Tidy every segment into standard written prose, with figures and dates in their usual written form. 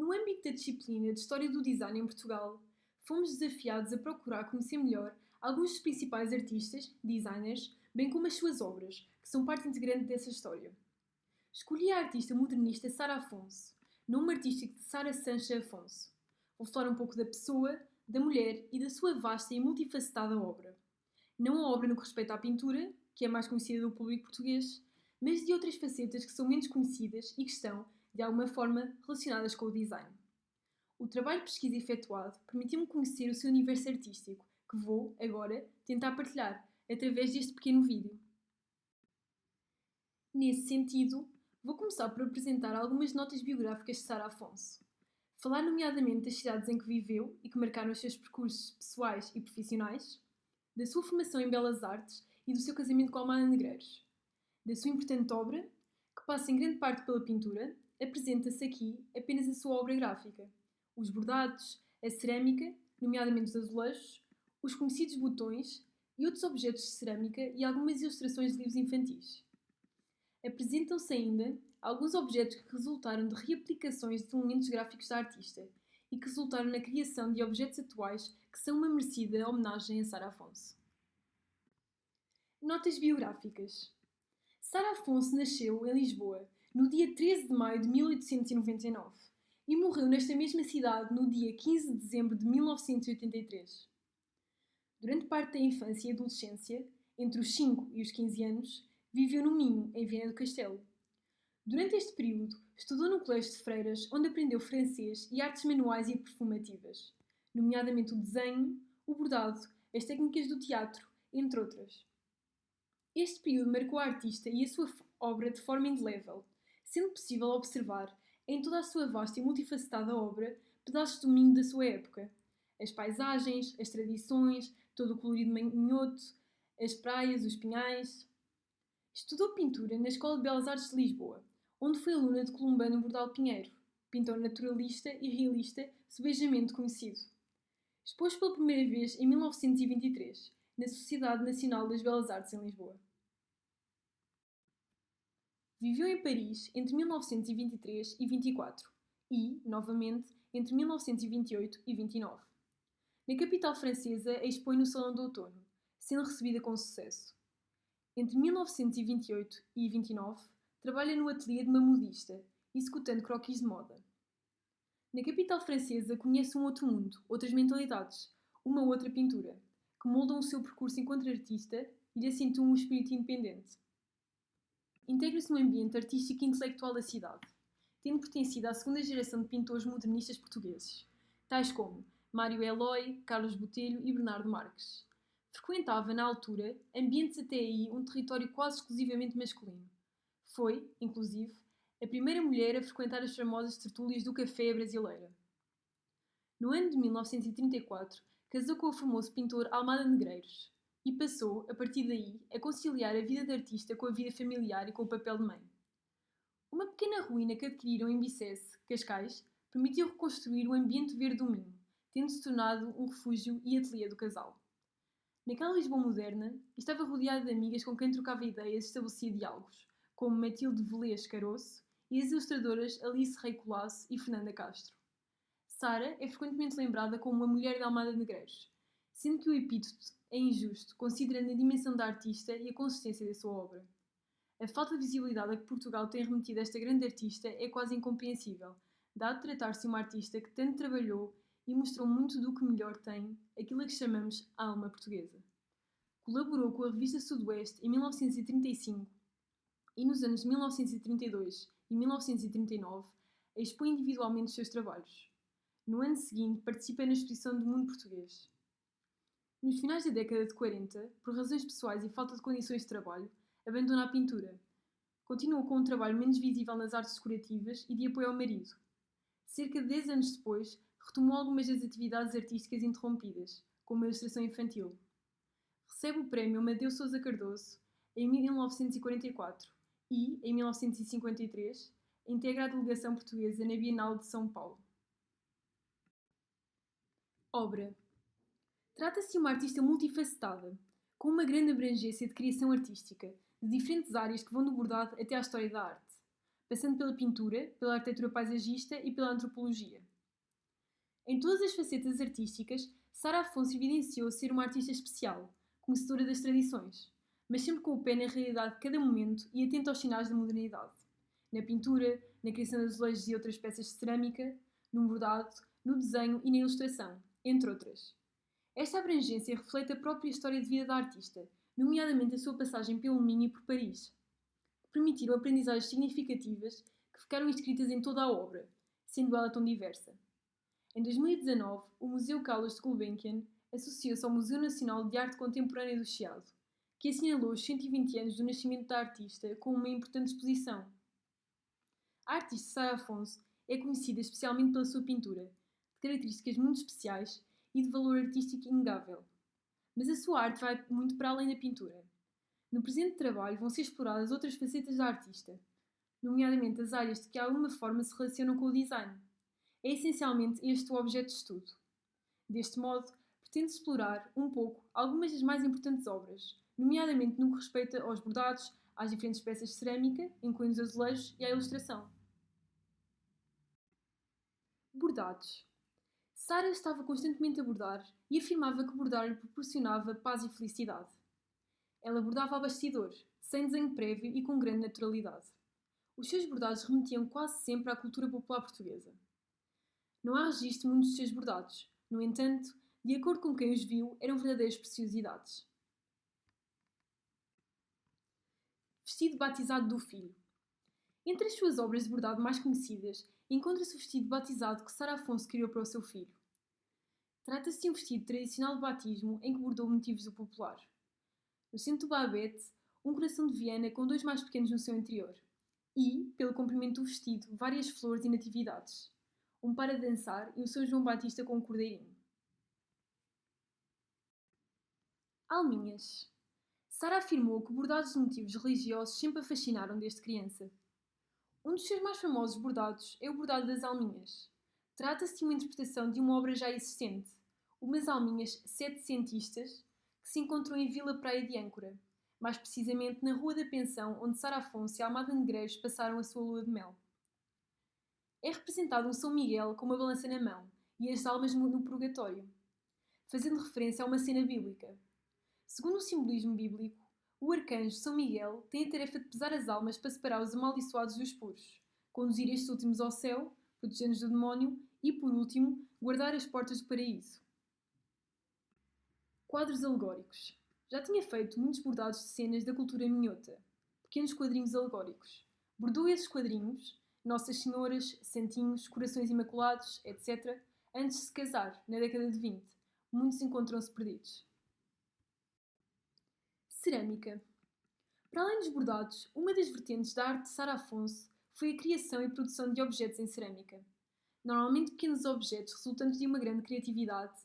No âmbito da disciplina de História do Design em Portugal, fomos desafiados a procurar conhecer melhor alguns dos principais artistas, designers, bem como as suas obras, que são parte integrante dessa história. Escolhi a artista modernista Sara Afonso, nome artístico de Sara Sancha Afonso. Vou falar um pouco da pessoa, da mulher e da sua vasta e multifacetada obra. Não a obra no que respeita à pintura, que é mais conhecida do público português, mas de outras facetas que são menos conhecidas e que estão, de alguma forma, relacionadas com o design. O trabalho de pesquisa efetuado permitiu-me conhecer o seu universo artístico, que vou, agora, tentar partilhar, através deste pequeno vídeo. Nesse sentido, vou começar por apresentar algumas notas biográficas de Sara Afonso. Falar nomeadamente das cidades em que viveu e que marcaram os seus percursos pessoais e profissionais, da sua formação em Belas Artes e do seu casamento com Almada Negreiros. Da sua importante obra, que passa em grande parte pela pintura, apresenta-se aqui apenas a sua obra gráfica, os bordados, a cerâmica, nomeadamente os azulejos, os conhecidos botões e outros objetos de cerâmica e algumas ilustrações de livros infantis. Apresentam-se ainda alguns objetos que resultaram de reaplicações de elementos gráficos da artista e que resultaram na criação de objetos atuais que são uma merecida homenagem a Sara Afonso. Notas biográficas. Sara Afonso nasceu em Lisboa no dia 13 de maio de 1899 e morreu nesta mesma cidade no dia 15 de dezembro de 1983. Durante parte da infância e adolescência, entre os 5 e os 15 anos, viveu no Minho, em Viana do Castelo. Durante este período, estudou no Colégio de Freiras, onde aprendeu francês e artes manuais e perfumativas, nomeadamente o desenho, o bordado, as técnicas do teatro, entre outras. Este período marcou a artista e a sua obra de forma indelével, sendo possível observar, em toda a sua vasta e multifacetada obra, pedaços do Minho da sua época. As paisagens, as tradições, todo o colorido minhoto, as praias, os pinhais. Estudou pintura na Escola de Belas Artes de Lisboa, onde foi aluna de Columbano Bordal Pinheiro, pintor naturalista e realista subejamente conhecido. Expôs pela primeira vez em 1923, na Sociedade Nacional das Belas Artes em Lisboa. Viveu em Paris entre 1923 e 24 e, novamente, entre 1928 e 29. Na capital francesa, expõe no Salão do Outono, sendo recebida com sucesso. Entre 1928 e 29, trabalha no ateliê de uma modista, executando croquis de moda. Na capital francesa, conhece um outro mundo, outras mentalidades, uma outra pintura, que moldam o seu percurso enquanto artista e lhe acentuam um espírito independente. Integra-se no ambiente artístico e intelectual da cidade, tendo pertencido à segunda geração de pintores modernistas portugueses, tais como Mário Eloy, Carlos Botelho e Bernardo Marques. Frequentava, na altura, ambientes até aí um território quase exclusivamente masculino. Foi, inclusive, a primeira mulher a frequentar as famosas tertúlias do Café Brasileira. No ano de 1934, casou com o famoso pintor Almada Negreiros e passou, a partir daí, a conciliar a vida de artista com a vida familiar e com o papel de mãe. Uma pequena ruína que adquiriram em Bicesse, Cascais, permitiu reconstruir o ambiente verde do Minho, tendo-se tornado um refúgio e ateliê do casal. Naquela Lisboa moderna, estava rodeada de amigas com quem trocava ideias e estabelecia diálogos, como Matilde Velez Caroço e as ilustradoras Alice Rei Colasso e Fernanda Castro. Sara é frequentemente lembrada como uma mulher de Almada Negreiros, sendo que o epíteto é injusto, considerando a dimensão da artista e a consistência da sua obra. A falta de visibilidade a que Portugal tem remetido esta grande artista é quase incompreensível, dado tratar-se uma artista que tanto trabalhou e mostrou muito do que melhor tem, aquilo a que chamamos a alma portuguesa. Colaborou com a revista Sudoeste em 1935 e nos anos 1932 e 1939 expõe individualmente os seus trabalhos. No ano seguinte, participa na exposição do Mundo Português. Nos finais da década de 40, por razões pessoais e falta de condições de trabalho, abandona a pintura. Continuou com um trabalho menos visível nas artes decorativas e de apoio ao marido. Cerca de 10 anos depois, retomou algumas das atividades artísticas interrompidas, como a ilustração infantil. Recebe o prémio Amadeu Sousa Cardoso em 1944 e, em 1953, integra a delegação portuguesa na Bienal de São Paulo. Obra. Trata-se de uma artista multifacetada, com uma grande abrangência de criação artística, de diferentes áreas que vão do bordado até à história da arte. passando pela pintura, pela arquitetura paisagista e pela antropologia. Em todas as facetas artísticas, Sara Afonso evidenciou ser uma artista especial, conhecedora das tradições, mas sempre com o pé na realidade de cada momento e atenta aos sinais da modernidade. Na pintura, na criação de azulejos e outras peças de cerâmica, no bordado, no desenho e na ilustração, entre outras. Esta abrangência reflete a própria história de vida da artista, nomeadamente a sua passagem pelo Minho e por Paris, que permitiram aprendizagens significativas que ficaram inscritas em toda a obra, sendo ela tão diversa. Em 2019, o Museu Carlos de Gulbenkian associou-se ao Museu Nacional de Arte Contemporânea do Chiado, que assinalou os 120 anos do nascimento da artista com uma importante exposição. A artista Sara Afonso é conhecida especialmente pela sua pintura, de características muito especiais e de valor artístico inegável. Mas a sua arte vai muito para além da pintura. No presente trabalho vão ser exploradas outras facetas da artista, nomeadamente as áreas de que de alguma forma se relacionam com o design. É essencialmente este o objeto de estudo. Deste modo, pretende explorar um pouco algumas das mais importantes obras, nomeadamente no que respeita aos bordados, às diferentes peças de cerâmica, incluindo os azulejos e à ilustração. Bordados. Sara estava constantemente a bordar e afirmava que bordar lhe proporcionava paz e felicidade. Ela bordava a bastidor, sem desenho prévio e com grande naturalidade. Os seus bordados remetiam quase sempre à cultura popular portuguesa. Não há registro de muitos dos seus bordados, no entanto, de acordo com quem os viu, eram verdadeiras preciosidades. Vestido batizado do filho. Entre as suas obras de bordado mais conhecidas, encontra-se o vestido batizado que Sara Afonso criou para o seu filho. Trata-se de um vestido tradicional de batismo em que bordou motivos do popular. No centro do babete, um coração de Viana com dois mais pequenos no seu interior. E, pelo comprimento do vestido, várias flores e natividades. Um para dançar e o São João Batista com um cordeirinho. Alminhas. Sara afirmou que bordados de motivos religiosos sempre a fascinaram desde criança. Um dos seus mais famosos bordados é o bordado das alminhas. Trata-se de uma interpretação de uma obra já existente, umas alminhas setecentistas, que se encontram em Vila Praia de Âncora, mais precisamente na Rua da Pensão, onde Sara Afonso e Almada Negreiros passaram a sua lua de mel. É representado um São Miguel com uma balança na mão e as almas no purgatório, fazendo referência a uma cena bíblica. Segundo o simbolismo bíblico, o arcanjo São Miguel tem a tarefa de pesar as almas para separar os amaldiçoados dos puros, conduzir estes últimos ao céu, protegendo-os do demónio e, por último, guardar as portas do paraíso. Quadros alegóricos. Já tinha feito muitos bordados de cenas da cultura minhota, pequenos quadrinhos alegóricos. Bordou esses quadrinhos, Nossas Senhoras, Santinhos, Corações Imaculados, etc., antes de se casar, na década de 20. Muitos encontram-se perdidos. Cerâmica. Para além dos bordados, uma das vertentes da arte de Sara Afonso foi a criação e produção de objetos em cerâmica. Normalmente pequenos objetos resultantes de uma grande criatividade,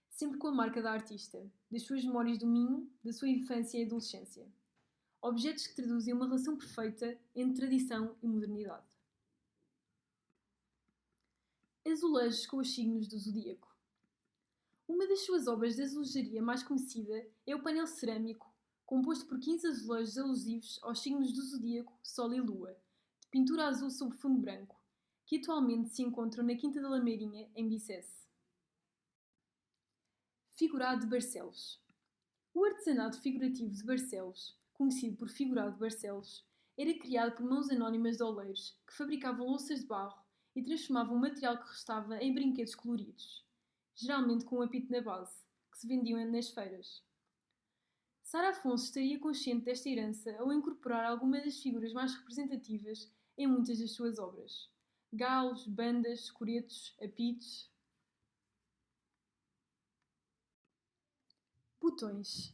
sempre com a marca da artista, das suas memórias do Minho, da sua infância e adolescência. Objetos que traduzem uma relação perfeita entre tradição e modernidade. Azulejos com os signos do zodíaco. Uma das suas obras de azulejaria mais conhecida é o painel cerâmico, composto por 15 azulejos alusivos aos signos do zodíaco, Sol e Lua, de pintura azul sobre fundo branco, que atualmente se encontram na Quinta da Lameirinha, em Bicesse. Figurado de Barcelos. O artesanato figurativo de Barcelos, conhecido por figurado de Barcelos, era criado por mãos anónimas de oleiros que fabricavam louças de barro e transformavam o material que restava em brinquedos coloridos, geralmente com um apito na base, que se vendiam nas feiras. Sara Afonso estaria consciente desta herança ao incorporar algumas das figuras mais representativas em muitas das suas obras. Galos, bandas, coretos, apitos. Botões.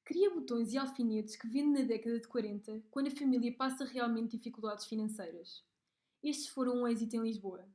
Cria botões e alfinetes que vende na década de 40, quando a família passa realmente dificuldades financeiras. Estes foram um êxito em Lisboa.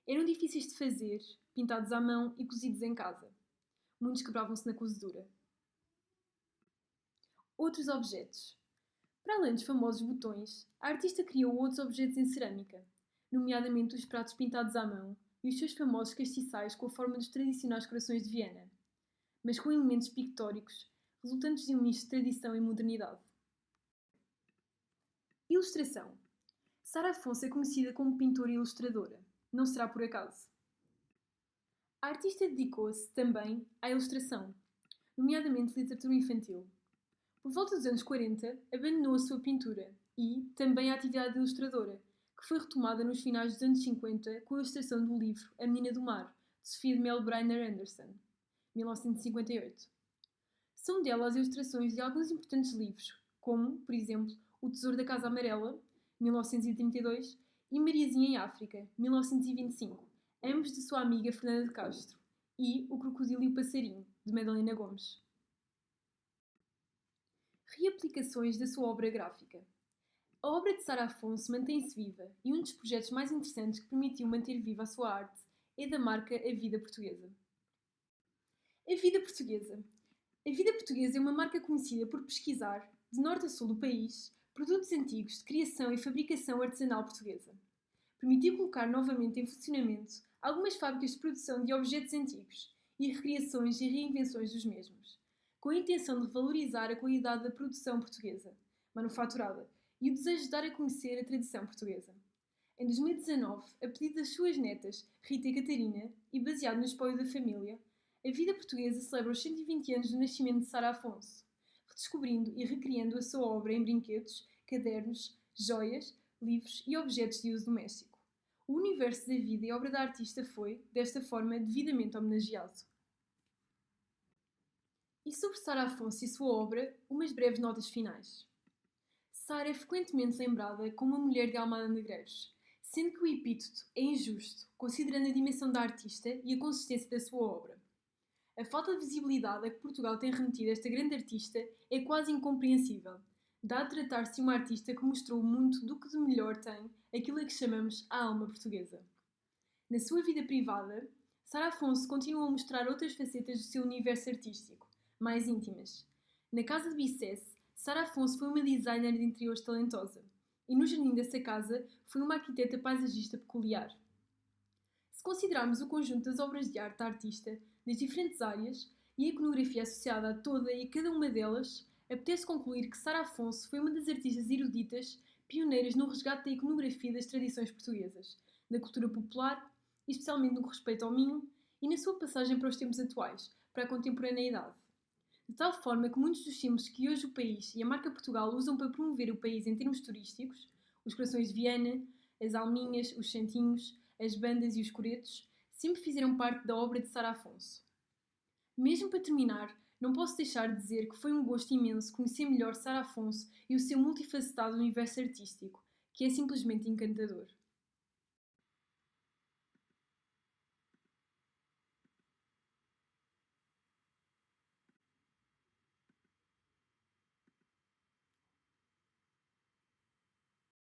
Eram difíceis de fazer, pintados à mão e cozidos em casa. Muitos quebravam-se na cozedura. Outros objetos. Para além dos famosos botões, a artista criou outros objetos em cerâmica, nomeadamente os pratos pintados à mão e os seus famosos castiçais com a forma dos tradicionais corações de Viana, mas com elementos pictóricos, resultantes de um misto de tradição e modernidade. Ilustração. Sara Afonso é conhecida como pintora e ilustradora. Não será por acaso. A artista dedicou-se também à ilustração, nomeadamente literatura infantil. Por volta dos anos 40, abandonou a sua pintura e, também, a atividade de ilustradora, que foi retomada nos finais dos anos 50 com a ilustração do livro A Menina do Mar, de Sofia de Melbrenner Anderson, 1958. São delas ilustrações de alguns importantes livros, como, por exemplo, O Tesouro da Casa Amarela, 1932, e Mariazinha em África, 1925, ambos de sua amiga Fernanda de Castro, e O Crocodilo e o Passarinho, de Madalena Gomes. Reaplicações da sua obra gráfica. A obra de Sara Afonso mantém-se viva e um dos projetos mais interessantes que permitiu manter viva a sua arte é da marca A Vida Portuguesa. A Vida Portuguesa. A Vida Portuguesa é uma marca conhecida por pesquisar, de norte a sul do país, produtos antigos de criação e fabricação artesanal portuguesa. Permitiu colocar novamente em funcionamento algumas fábricas de produção de objetos antigos e recriações e reinvenções dos mesmos, com a intenção de valorizar a qualidade da produção portuguesa, manufaturada, e o desejo de dar a conhecer a tradição portuguesa. Em 2019, a pedido das suas netas, Rita e Catarina, e baseado no espólio da família, a Vida Portuguesa celebra os 120 anos do nascimento de Sara Afonso, redescobrindo e recriando a sua obra em brinquedos, cadernos, joias, livros e objetos de uso doméstico. O universo da vida e obra da artista foi, desta forma, devidamente homenageado. E sobre Sara Afonso e sua obra, umas breves notas finais. Sara é frequentemente lembrada como uma mulher de Almada Negreiros, sendo que o epíteto é injusto, considerando a dimensão da artista e a consistência da sua obra. A falta de visibilidade a que Portugal tem remetido esta grande artista é quase incompreensível, dado tratar-se de uma artista que mostrou muito do que de melhor tem aquilo a que chamamos a alma portuguesa. Na sua vida privada, Sara Afonso continua a mostrar outras facetas do seu universo artístico, mais íntimas. Na casa de Bicesse, Sara Afonso foi uma designer de interiores talentosa e no jardim dessa casa foi uma arquiteta paisagista peculiar. Se considerarmos o conjunto das obras de arte da artista, das diferentes áreas e a iconografia associada a toda e a cada uma delas, apetece concluir que Sara Afonso foi uma das artistas eruditas pioneiras no resgate da iconografia das tradições portuguesas, da cultura popular, e especialmente no que respeita ao Minho, e na sua passagem para os tempos atuais, para a contemporaneidade. De tal forma que muitos dos símbolos que hoje o país e a marca Portugal usam para promover o país em termos turísticos, os corações de Viana, as alminhas, os santinhos, as bandas e os coretos, sempre fizeram parte da obra de Sara Afonso. Mesmo para terminar, não posso deixar de dizer que foi um gosto imenso conhecer melhor Sara Afonso e o seu multifacetado universo artístico, que é simplesmente encantador.